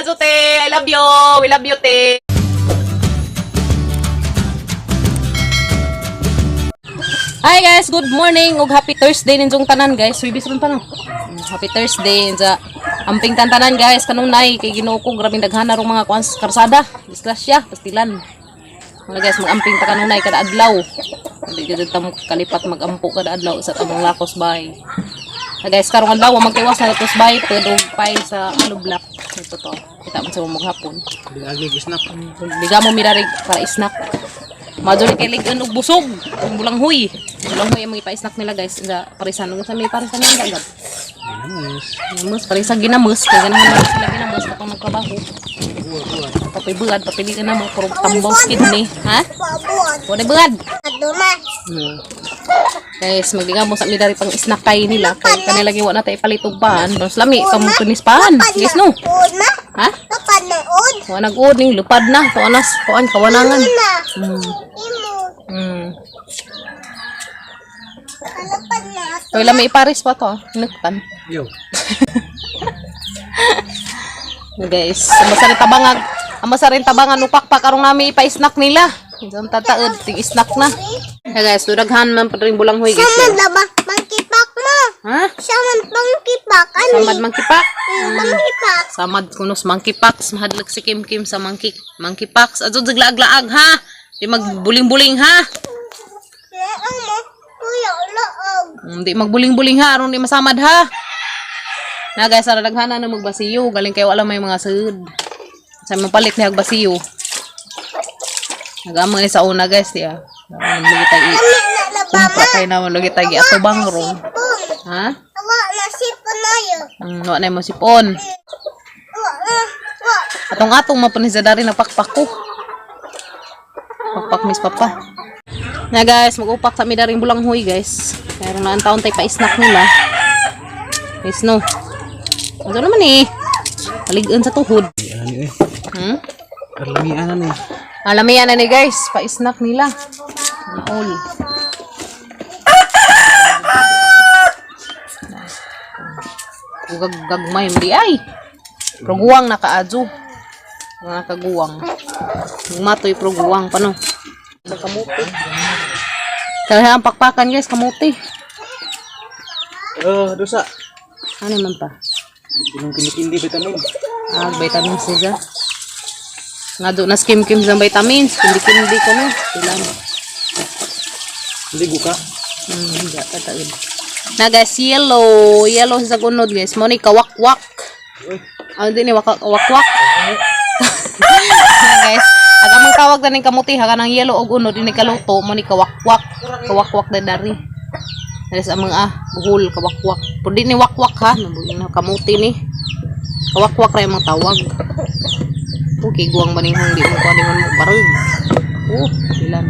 Aso, te. I love you. We love you, te. Hi guys, good morning ug happy Thursday ninyong tanan guys. Subis ron pa no. Happy Thursday sa amping tantanan guys. Kanong nay kay Ginoo ko grabing daghan rong mga kuan karsada. Disgrasya, pastilan. Mga guys, mag-amping ta kanong nay kada adlaw. Hindi gid ta mo kalipat mag-ampo kada adlaw sa among lakos bay. Guys, karong adlaw magtiwas na lakos bay pero pay sa block. Ito to. Kita man sa maghapon. Agi snack. Diga mo mirari para snack. Majori kay ligan og busog, bulang huy. Bulang huy ang mga ipa-snack nila guys. Sa parisan ng sa may parisan ng dagat. Ginamos, parisan ginamos kay ganahan sila ginamos kapag nagtrabaho. Papay-buad, papili ka na mo puro tambaw skid ni, ha? Wala buad. Aduma. Guys, magdiga mo sa midari pang snack kay nila kay kanila giwa na tay palitog paan. Bros lami kamo tunis paan. Yes no. Ha? Lapad na od. Wa nag-ud ning lupad na. Tuanas, kuan kawanangan. Imo. Lapad na. Toy lami iparis pa to, nuktan. Yo. Guys, amba sa rin tabangan upakpak karong nami ipa-snack nila. Isang tataod, ting snack na. Hey guys, duraghan man pa rin bulang huy guys. Samad na ba? Mangkipak mo. Ha? Samad mangkipak. Ani? Samad mangkipak? Mangkipak. Samad kunos mangkipaks. Mahadlag si Kim Kim sa mangkipaks. Adto daglaag-laag ha. Di magbuling-buling ha. Laang mo. Kuya, laag. Di magbuling-buling ha. Aron di masamad ha. Na guys, ara daghana na magbasiyo. Galing kayo wala may mga sud. Sa mapalit ni hagbasiyo. Nagamang ni sa una guys ya. Naglugitay kumpa kay naman lugitay ato bangro. Ha? Awa na sipon na yun. Wa na mo sipon. Atong mapunis sa dari na pakpak ko. Pakpak mis papa. Na guys, mag-upak sa midaring bulang huy guys. Meron na ang taon tay pa-snack nila. Guys no. Ano naman eh. Aligan sa tuhod. Ani eh. Kalamian na eh. Alamihan na ni guys, pa-snack nila. All. Gagmay mo di ay. Proguwang nakaadyo. Nakaguwang. Matoy proguwang pa no. Kamuti. Kaya ang pakpakan guys, kamuti. Dosa. Ano man pa? Yung kindi vitamin. Vitamins siya. Nga doon na skim-kim sa vitamins. Kindi-kindi ko no. Silang. Ligo ka? Hindi. Tataid. Na guys, yellow. Yellow sa gunod guys. Mo ni kawak-wak. Hindi ni wak-wak. Guys. Aga mong tawag na ng kamuti. Haka ng yellow o gunod. Ini kaluto. Mo ni kawak-wak. Kawak-wak na dari. Dari sa mga buhol. Kawak-wak. Pwede ni wak-wak ha. Kamuti ni. Kawak-wak rin yung mga tawag. Okay, guwang maningong di mo kuaningon mo barug. Ilan.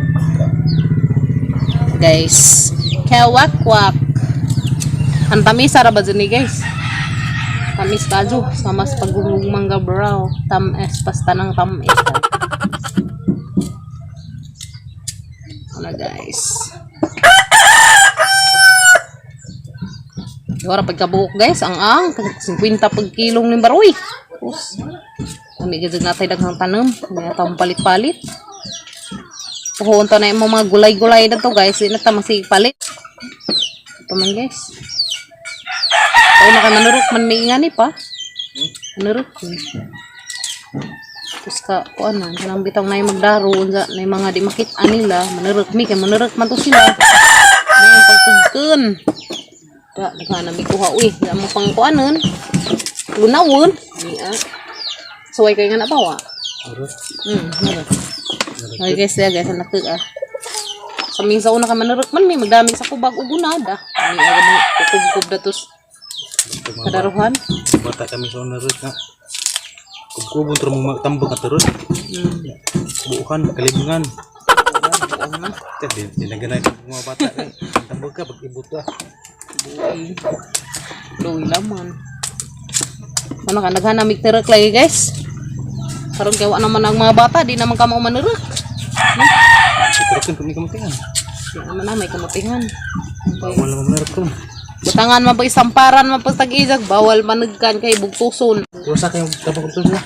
Guys, kawak-wak. Ang tamis ara ba dyan guys? Tamis kaju sama sa pagugong mangga brow. Tamis pasta ng tamis. Ano guys? Wala pagkabuok guys, ang 50 pag kilong ng baroy. Kami gajud natay daghang tanom, kaya taong palit-palit. Puhon to na yung mga gulay-gulay na to guys, hindi na ta magsipalit. Ito man guys. Kaya na kayo manurok man may ingani pa. Manurok. Tapos ka, kuan na, kanang bitang na yung magdaro, na yung mga di makita nila, manurok mi, kaya manurok man to sila. Na yung pagtagkan. Kaya, na may kuha, uy, na mo pang kuanon. Lunawon. Suway kayo nga na bawa. Okay guys, guys, anak ko Kaming sa una ka manurot man, may magdaming sa kubag o gunada. May agad kukub-kub na tos kadaruhan. Bata kami sa narot na. Kub-kubon terus mga tambang at terus. Buukan, kalibungan. Dinaganay ka mga bata kay. Tambang ka, pag-ibot ka. Luwi laman. Ano ka, naghanamig terek lagi guys. Karon kaya naman ang mga bata, di naman ka manurot. Sikurukin kung may kamutihan. Di naman na, may kamutihan. Bawal naman manurot ko. Butangan man pa isamparan man pa tag-izag, bawal managkan kay bugtuson. Kusa kayong tabang ko na.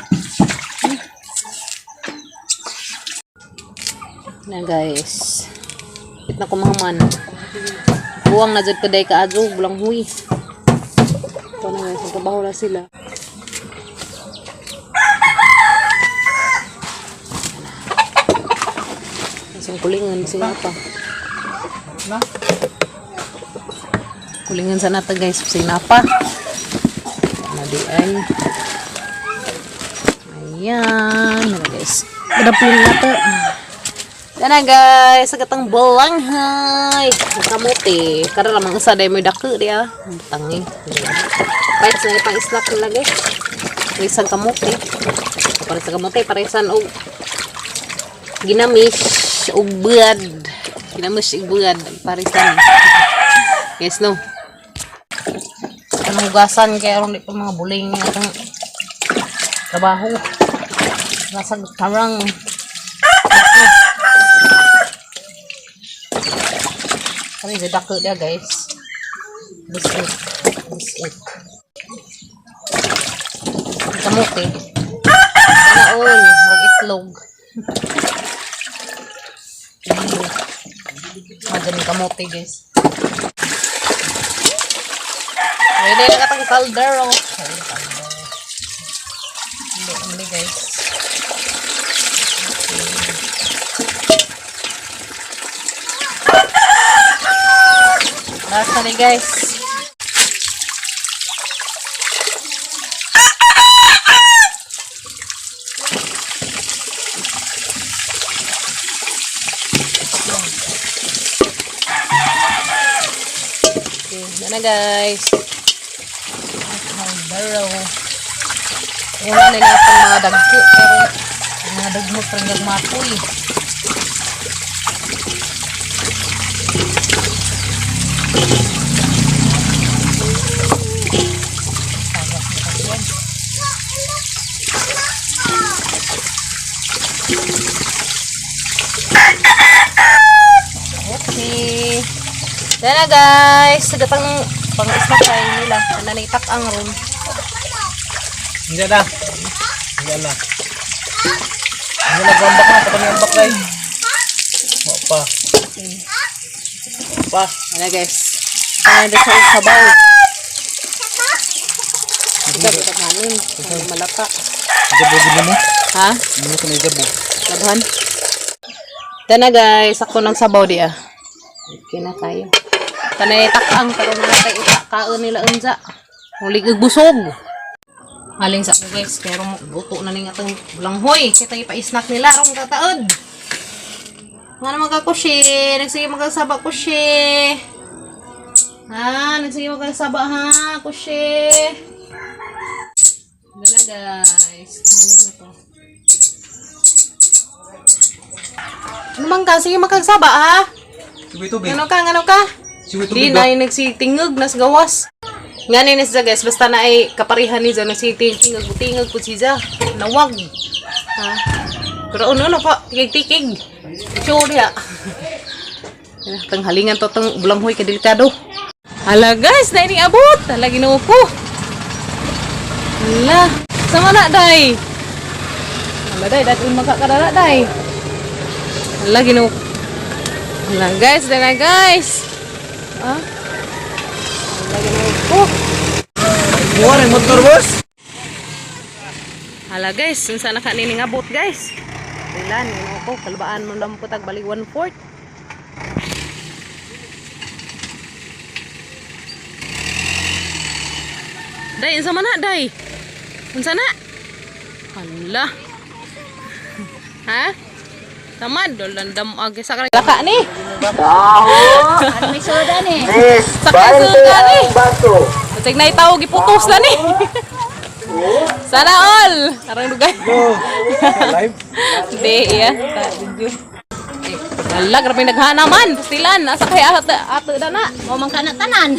Na guys. Kit na kumahaman. Buwang na dyan kaday ka adyo. Bulang huy. Ito na guys. Nagkabaho na sila. Isang kulingan sila pa. Kulingan sa nata guys. Sinapa. Nadian. Ayan. Ayan guys. Gadapin nata. Yan na guys. Sagatang balanghay. Kamuti. Kada lamang isa dahil may dako dia. Tangi. Kahit sa pang snack nila guys. Parisan kamuti. Parisan kamuti. Parisan o ginamis o buad. Ginamis o buad. Parisan. Yes no. Anong hugasan kaya ron di pa mga buling atong trabaho. Nasag tarang. Kami dadako dia guys. Bisit. Kamote. Kanaon, mag itlog. Magaling kamote guys. Pwede na katang kaldero. Hindi guys. Last na guys. Okay, yan na guys. Barrow. Wala nila itong mga dagko pero mga dagmot rin nagmapoy. Okay. Yan na guys. Sagatang pang-snack tayo nila. Nananitak ang room. Hindi na. Hindi na. Hindi na gambak na. Kapag niyambak tayo. Pa. Pa. Yan na guys. Kaya na sa sabaw. Kita namin. Malata. Jabo din mo? Ha? Ano ko na jabo? Labahan. Yan na guys. Ako ng sabaw di ah. Okay na tayo. Kanay takang karon na tayo itakaon nila unsa. Muli busog. Haling sa ako guys, pero buto na ning atong bulanghoy. Kita ipa-snack nila rong kataod. Nga naman ka kushi, nagsige magkasaba kushi. Ha, nagsige magkasaba ha, kushi. Gana guys, haling na to. Ano man ka, sige magkasaba ha. Tubi-tubi. Ano ka? Di na yung nagsitingog, nas gawas. Nga ni siya guys, basta na ay kaparihan ni siya, nagsitingog po siya. Nawag. Ha? Pero ano pa, tikig-tikig. Sure ya. Tanghalingan to itong bulanghoy kadelikado. Hala guys, na ining abot. Hala ginoo ko. Hala. Sama na day. Hala day, datin magkakadala day. Hala ginoo. Hala guys, dala guys. Ha? Hala ginoo ko. Buwan ang motor boss. Hala guys, unsa na kanining abot guys. Ilan, ginoo ko, kalbaan mo lang putag balik 1/4. Day, unsa man na, day? Unsa na? Hala. Ha? Tamad, dolandam agi sa laka ni. Ano may soda ni? Sakay suga ni. Tig na itaw giputos la ni. Sana all. Arang dugay. Live. Di iya, ta video. Hala, grabe naghanaman. Pastilan, asa kay ato da na. Mo man kana tanan.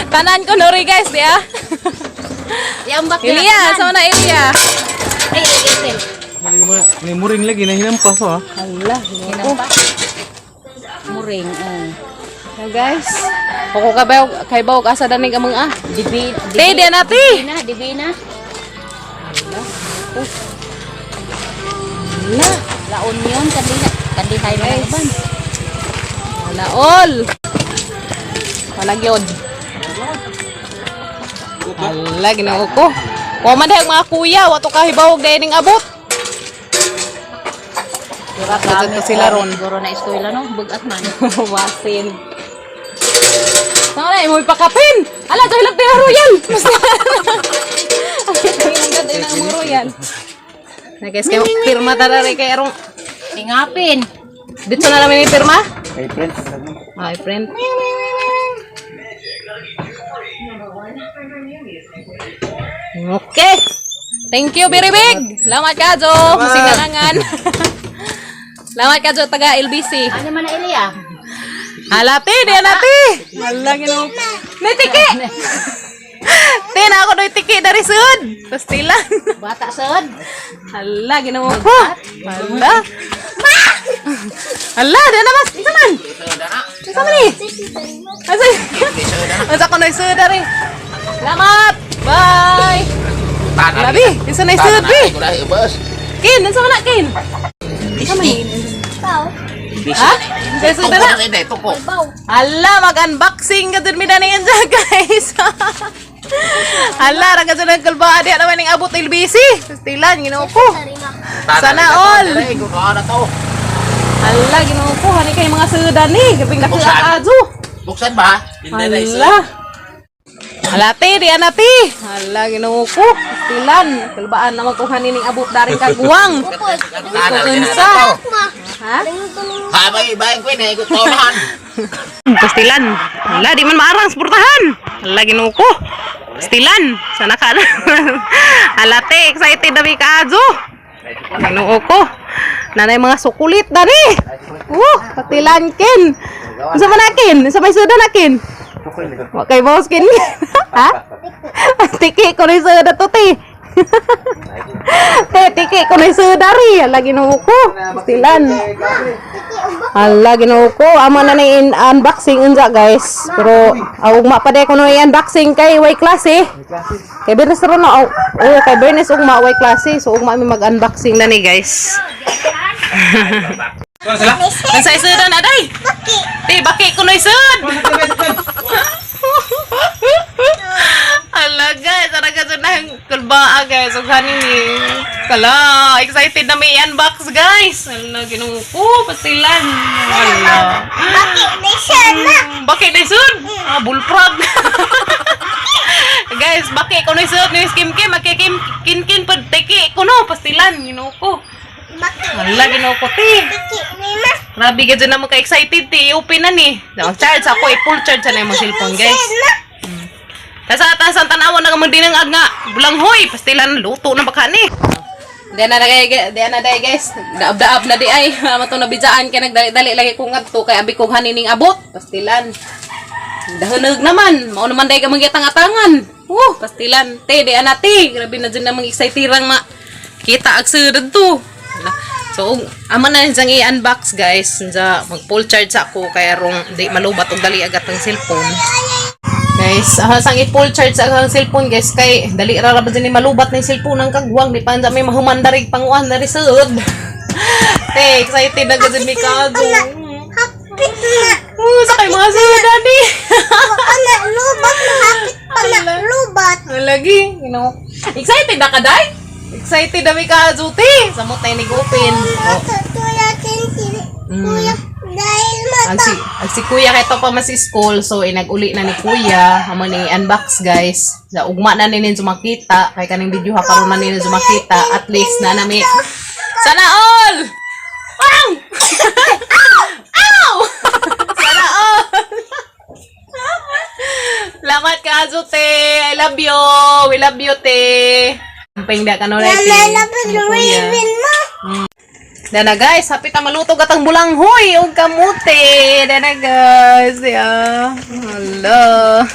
Tanan ko nori guys, di ah. Yambak Ilya, sama na Ilya. Ay, itin. May muring lagi na hinampas ha. Hala, Hinampas. Muring. na guys. Kung ka ba kay bawog asa danig among ah. Dibi. Te di nati. Dibi na. La, La onion kandihay na Guys. naman. Wala all. Wala gyud. Wala ginoo ko. Wa man dayang mga kuya, wa to kahibawog dayang ning abot. Dito to sila ron. Siguro na eskwela no, bugat man. Wasin. Sana mo ipakapin. Ala to hilap na royal. Basta. Ang ganda ng royal. Na guys, kayo pirma tarare kay arong Tingapin. dito na namin yung pirma. Hey, friend. Ay, friend. Okay. Thank you, very big. Salamat ka, Jo. Masinganangan. Salamat ka, Jo, taga LBC. Ano man na Elia? Halati, di nati. Malagi no. May tiki. Tina ako do'y tiki dari sud. Pastilan. Bata sod. Hala, ginawa ko. Hala. Hala, di na mas. Isa man. Isa man eh. Asa? Asa ko do'y sud dari. Salamat. Bye. Labi, isa na sud, bi. Kin, isa man na, Kin. Isa man eh. Ha? Isa sud na. Hala, mag-unboxing ka dun midani yan dyan, guys. Hala, raga dyan ang kalbaan. Di naman yung abot LBC. Pastilan, ginawa ko. Sana all. Hala, ginawa ko. Hani kayo mga sudan ni. Kaping nakakadyo. Buksan ba? Hala. Halati, di anati. Hala, ginawa ko. Pastilan. Kalbaan naman kung hani ning abot daring kagwang. Kunsa. Ha? Bayan ko yun, ikot tawahan. Pastilan. Hala, di man maarang sportahan. Hala, ginawa ko. Pastilan. Sana ka na. Halate, excited na may kaadyo. Ginoo ko. Nanay mga sukulit dani. Pastilan kin. Unsa man akin? Unsa may suda nakin? Wa kay boss kin. Ha? Tiki ko ni suda to ti. Tiki ko ni suda ri. Hala, ginoo ko. Pastilan. Hala, ginoo ko. Amo na ni unboxing unsa guys. Pero ugma pa day ko no i-unboxing kay way klase. Kay Bernes ron na. Kay Bernes ugma way klase. So ugma mi mag-unboxing na ni guys. Unsa isud na day? Baki. Baki ko no isud. Hala guys, araga sa nang kulbaa guys. Ug hani ni kala excited na may unbox guys. Hala, ginoo ko pastilan. Hala. Baki ni sud. Bullfrog. Guys, baki ko ni sud ni Kim makikim kin pud tiki ko no pastilan ginoo ko. Hala, ginoo ko ti. Grabe gid na mo ka excited ti. Open na ni. Charge ako full charge na yung cellphone guys. Tasan tanawon na mo din ang agna. Bulanghoy, pastilan luto na baka ni. Di na day guys. Daab na di ay. Mama to nabijaan kay nagdali-dali lagi ko ngadto kay abi kong hanining abot. Pastilan. Dahunog naman. Mao naman day ka mangyatang-atangan. Pastilan. Te di anati. Grabe na dyan namang excitirang kita ag sudad to. So, ama na siyang i-unbox guys. Sa mag full charge ako kaya rong di malubat og dali agad ang cellphone. Guys, sang i-full charge sa ang cellphone guys kay dali ra ba ni malubat ni cellphone ang kagwang di pa may mahuman darig panguan na risud. Te, excited na gud mi kago. Sa kay mga sudan ni. Lagi, you know. Excited na ka day? Excited na mi kago te. Samot na ni gupin. Ang si Kuya kay to pa mas school so inag-uli na ni Kuya amo ni unbox guys. Sa ugma na ninin sumakita kay kaning video ha karon na ninin sumakita at least na nami. Sana all. Wow! Ow! Sana all. Salamat ka Azute. I love you. We love you te. Amping da kanon Kuya. Dana guys, hapit na maluto gatang bulanghoy ug kamote. Dana guys, ya. Hello.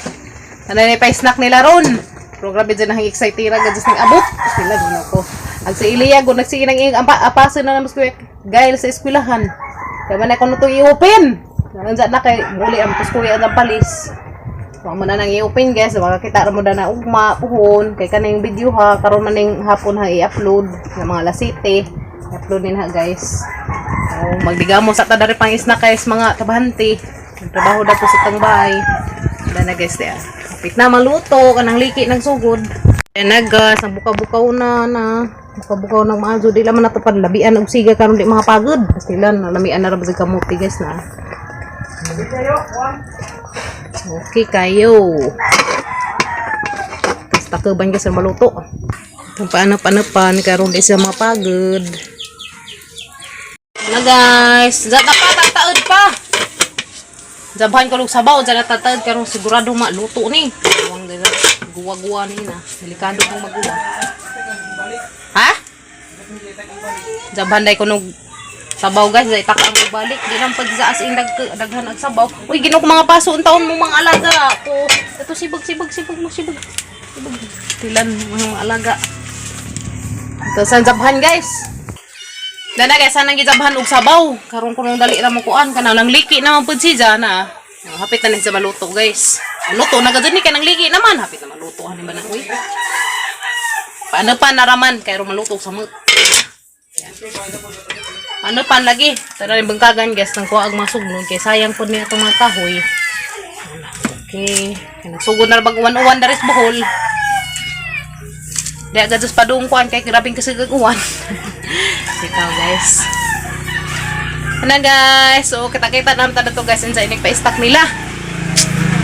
Ano ni pa snack nila ron. Pero grabe dyan ang excited ra gadus ning abot. Sila gino ko. Ag sa Iliya go nagsige nang apaso na mas guys sa eskwelahan. Kaya man ako to i-open. Nandiyan na kay muli ang kuskuri ang palis. Wa mo na nang i-open guys, makakita ra mo na ugma puhon kay kaning video ha karon man ning hapon ha i-upload ng mga lasite. upload din ha guys. So, magdigamo sa tadari pang snack guys mga kabahanti. Trabaho daw po sa tangbahay. Dana guys dia. Kapit na maluto kanang liki nagsugod. Ayan na guys, ang buka-bukaw na. Buka-bukaw ng maazo. Di laman natupad labian og siga karon di mga pagod. Pastilan lamian na ra sa kamuti guys na. Okay kayo. Basta kaban guys maluto. Kung paano pa ni karon di siya mapagod. Na guys, zata pa tataod pa. Zabahan ko lug sabaw, zata tataod karon sigurado maluto ni. Wang dira guwa-guwa ni na. Delikado kong maguwa. Ha? Zabahan dai ko nog sabaw guys, dai takang balik. Di lang pag sa as in daghan og sabaw. Uy, gino ko mga paso taon mo mga alaga ko. Ito sibag. Tilan mga alaga. Ito sa zabahan guys. Dana guys, sanang gizabhan og sabaw. Karon ko nung dali ra mo kuan kana lang liki naman pud si Jana. Hapit na ni sa maluto guys. Luto na gud ni kanang liki naman, hapit na maluto ani ba na uy. Paano pa naraman kay ro maluto sa mut. Ano pa lagi? Tara ni bangkagan guys nang kuha og masugnog kay sayang pud ni atong mga kahoy. Okay, nagsugod na bag uwan-uwan daris Bohol. Di agad sa padung kuan kay grabing kasagaguan. Ikaw guys. Ano guys, so kita-kita naman tada to guys sa inig pa-stock nila.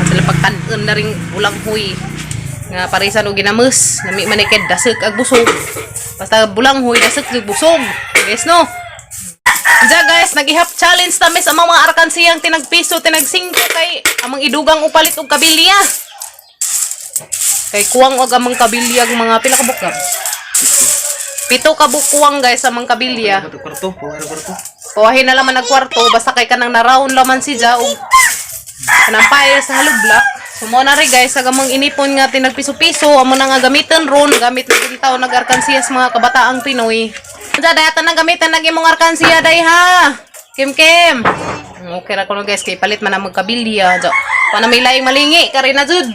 Sila pagtan-on na ring ulang huy. Nga parisan og ginamus, nami maniked dasek ag busog. Basta bulang huy dasek ag busog. Guys no. Diya guys, nag-ihap challenge tami sa mga arkansiyang tinagpiso, tinag-5 kay amang idugang upalit og kabilya. Kay kuwang og amang kabilya mga pila ka bukab. 7 ka bukuwang guys sa amang kabilya. Kwarto. Kuwahin na laman nagkwarto basta kay kanang na-round laman si Ja og kanang pair sa hollow block. So mo na ri guys sa gamang inipon nga tinagpiso-piso amo na nga gamiton ron gamit na din taon nag-arkansiya sa mga kabataang Pinoy. Ja dayatan na gamitan nag imong arkansiya day ha. Kim. Okay ra ko guys kay palit man ang magkabilya. Ja pa na may laing malingi kari na jud.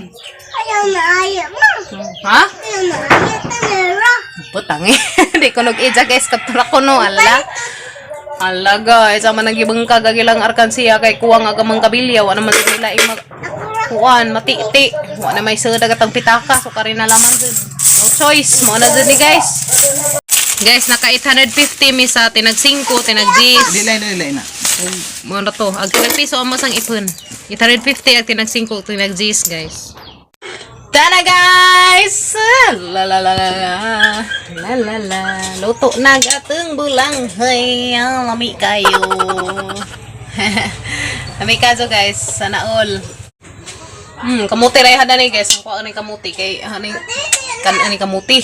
Ayaw na. Ha? Ayaw na. Putang eh. Di ko nag-idja guys kaptura ko no ala. Ala guys, ama nagibang kagagilang arkansiya kay kuwang agamang kabilya wa naman nila kuan matiti. Wa na may seda gatang pitaka so kari na laman jud. No choice mo na jud ni guys. Guys, naka 850 mi sa tinag 5, tinag 10. Dilay na. Mo na to, ag tinag piso amo sang ipon. 850 ag tinag 5, tinag 10 guys. Tana guys! La. Luto na gatong bulang. Hay, lami kayo. Lami kayo guys. Sana all. Kamuti rin hada ni guys. Ang kuha ni kamuti. Kay ani kamuti.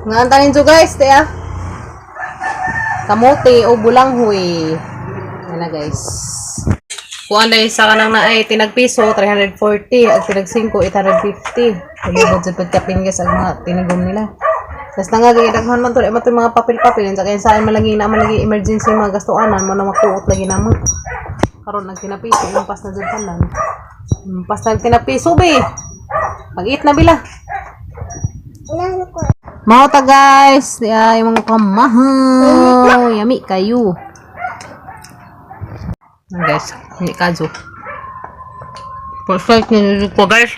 Ngantanin so guys. Tiya. Kamuti o bulang huy. Yan na guys. Kuan dai sa kanang na ay tinagpiso 340 ag tinag 5 850. Kulibot sa pagkapin guys ang mga tinigom nila. Tas nangagidaghan man to mga papel-papel sa kaya saan malagi na malagi emergency mga gastuanan mo na makuot lagi namo. Karon nag tinapiso yung pas na jud tanan. Pas nag tinapiso be. Pag-eat na bila. Mao ta guys, di ay mga kamahaw. Yummy kayo. Guys, ini kajo. Perfect ni ko guys.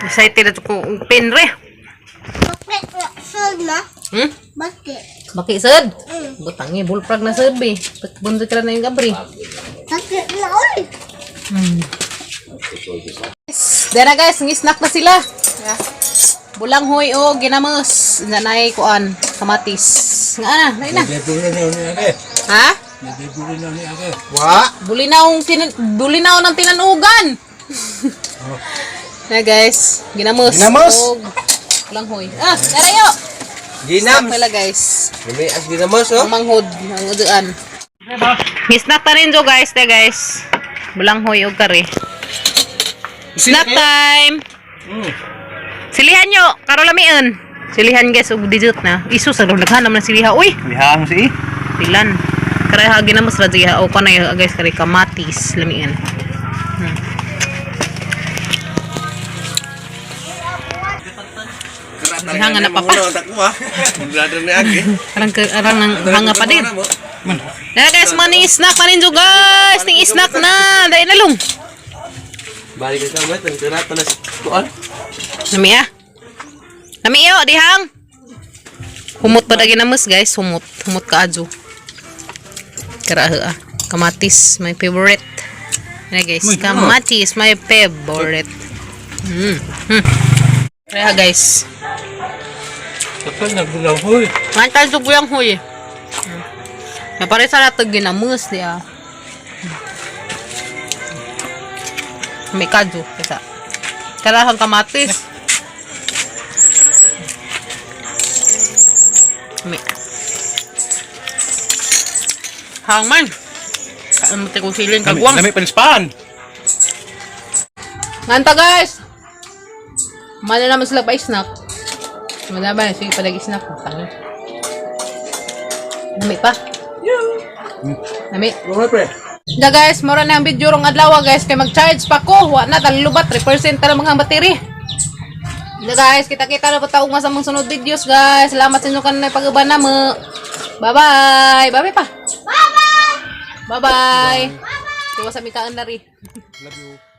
Excited ako pin re. Bakit sud na? Bakit? Baki sad. Butangi bullfrog na sad be. Bunso ka na yung gabri. Bakit na uy? Dara guys, ngisnak na sila. Bulang hoy o ginamos. Nanay kuan kamatis. Nga na, ha? Bulinaw ng tinanugan. Na guys, ginamos. Og bulang hoy. Darayo. Ginam. Pala guys. Lumi as ginamos oh. Manghod ng uduan. Snack ta rin jo guys, guys. Bulang hoy og kare. Snack time. Silihan nyo, karo lamian. Silihan guys og digit na. Isus ang daghan naman siliha. Uy, Liha mo si pilan. Kare ha ginamos ra diha o kanay guys kare kamatis lamian. Hanga na papa. Arang nang hanga pa din. Na guys, mani snack na rin jo guys. Ting snack na. Dahil na lung. Balik ka ba? Tangkirat na sa kuan. Nami ah. Nami iyo, dihang. Humot pa dagi namus guys. Humot ka adjo. Karaha ah. Kamatis, my favorite. Yan guys, kamatis, my favorite. Kaya guys. Kapag nagulaw huy. Mantan sa buyang huy. Napare sa natag ginamus dia. May kaju kasa. Karahang kamatis. May hangman. Ano mo silin kagwang. Lami panispan. Nganta guys. Mana naman sila pa snack. Mana ba sige pa lagi snack. Nami pa. Nami. Lumay pre. Da guys, mura na ang video rong adlaw guys kay mag-charge pa ko. Wa na talubat 3% ta mga battery. Da guys, kita-kita na pataog nga sa mga sunod videos guys. Salamat sa inyo kanang pag-uban na mo. Bye-bye. Bye-bye pa. Bye-bye. Bye-bye. Tuwa sa mikaan na rin. Love you.